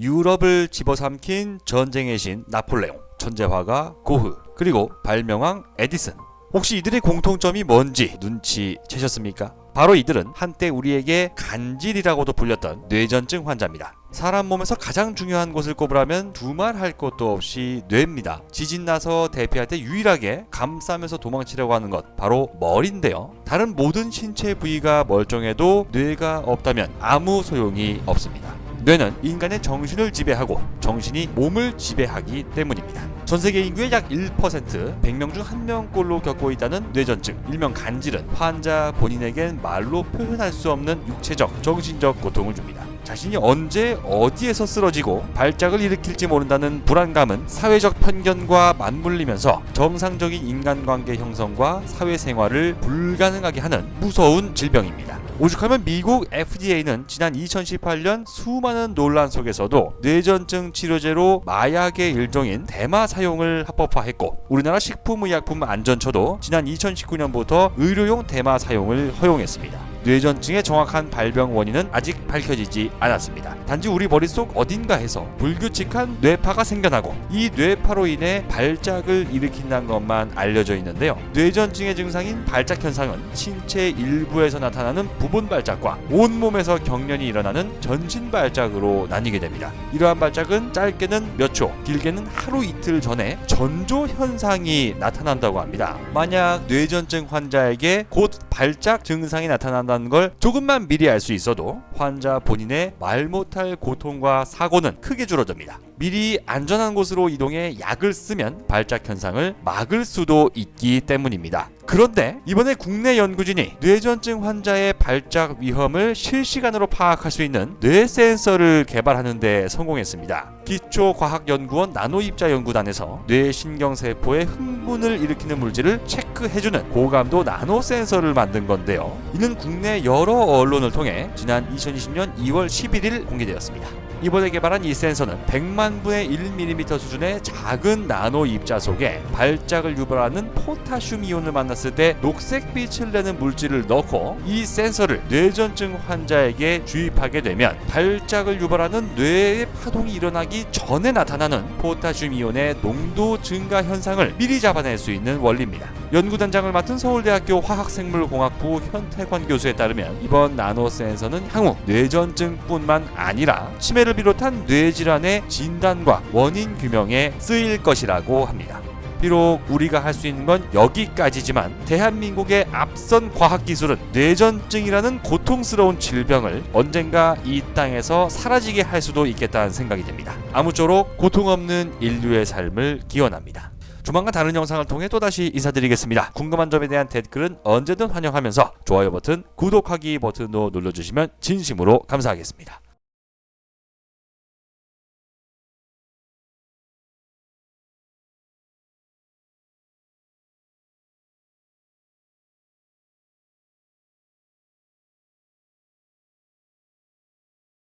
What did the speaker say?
유럽을 집어삼킨 전쟁의 신 나폴레옹, 천재화가 고흐, 그리고 발명왕 에디슨. 혹시 이들의 공통점이 뭔지 눈치채셨습니까? 바로 이들은 한때 우리에게 간질이라고도 불렸던 뇌전증 환자입니다. 사람 몸에서 가장 중요한 곳을 꼽으라면 두말할 것도 없이 뇌입니다. 지진 나서 대피할 때 유일하게 감싸면서 도망치려고 하는 것, 바로 머리인데요. 다른 모든 신체 부위가 멀쩡해도 뇌가 없다면 아무 소용이 없습니다. 뇌는 인간의 정신을 지배하고 정신이 몸을 지배하기 때문입니다. 전세계 인구의 약 1%, 100명 중 1명꼴로 겪고 있다는 뇌전증, 일명 간질은 환자 본인에겐 말로 표현할 수 없는 육체적, 정신적 고통을 줍니다. 자신이 언제 어디에서 쓰러지고 발작을 일으킬지 모른다는 불안감은 사회적 편견과 맞물리면서 정상적인 인간관계 형성과 사회생활을 불가능하게 하는 무서운 질병입니다. 오죽하면 미국 FDA는 지난 2018년 수많은 논란 속에서도 뇌전증 치료제로 마약의 일종인 대마 사용을 합법화했고, 우리나라 식품의약품안전처도 지난 2019년부터 의료용 대마 사용을 허용했습니다. 뇌전증의 정확한 발병 원인은 아직 밝혀지지 않았습니다. 단지 우리 머릿속 어딘가에서 불규칙한 뇌파가 생겨나고 이 뇌파로 인해 발작을 일으킨다는 것만 알려져 있는데요. 뇌전증의 증상인 발작 현상은 신체 일부에서 나타나는 부분 발작과 온몸에서 격련이 일어나는 전신 발작으로 나뉘게 됩니다. 이러한 발작은 짧게는 몇 초, 길게는 하루 이틀 전에 전조 현상이 나타난다고 합니다. 만약 뇌전증 환자에게 곧 발작 증상이 나타난다는 걸 조금만 미리 알 수 있어도 환자 본인의 말 못할 고통과 사고는 크게 줄어듭니다. 미리 안전한 곳으로 이동해 약을 쓰면 발작 현상을 막을 수도 있기 때문입니다. 그런데 이번에 국내 연구진이 뇌전증 환자의 발작 위험을 실시간으로 파악할 수 있는 뇌 센서를 개발하는 데 성공했습니다. 기초과학연구원 나노입자연구단에서 뇌 신경세포의 흥분을 일으키는 물질을 체크해주는 고감도 나노 센서를 만든 건데요. 이는 국내 여러 언론을 통해 지난 2020년 2월 11일 공개되었습니다. 이번에 개발한 이 센서는 100만 분의 1mm 수준의 작은 나노 입자 속에 발작을 유발하는 포타슘 이온을 만났을 때 녹색빛을 내는 물질을 넣고 이 센서를 뇌전증 환자에게 주입하게 되면 발작을 유발하는 뇌의 파동이 일어나기 전에 나타나는 포타슘 이온의 농도 증가 현상을 미리 잡아낼 수 있는 원리입니다. 연구단장을 맡은 서울대학교 화학생물공학부 현태관 교수에 따르면 이번 나노 센서는 향후 뇌전증뿐만 아니라 치매를 비롯한 뇌질환의 진단과 원인 규명에 쓰일 것이라고 합니다. 비록 우리가 할 수 있는 건 여기까지지만 대한민국의 앞선 과학기술은 뇌전증이라는 고통스러운 질병을 언젠가 이 땅에서 사라지게 할 수도 있겠다는 생각이 듭니다. 아무쪼록 고통 없는 인류의 삶을 기원합니다. 조만간 다른 영상을 통해 또다시 인사드리겠습니다. 궁금한 점에 대한 댓글은 언제든 환영하면서 좋아요 버튼, 구독하기 버튼도 눌러주시면 진심으로 감사하겠습니다.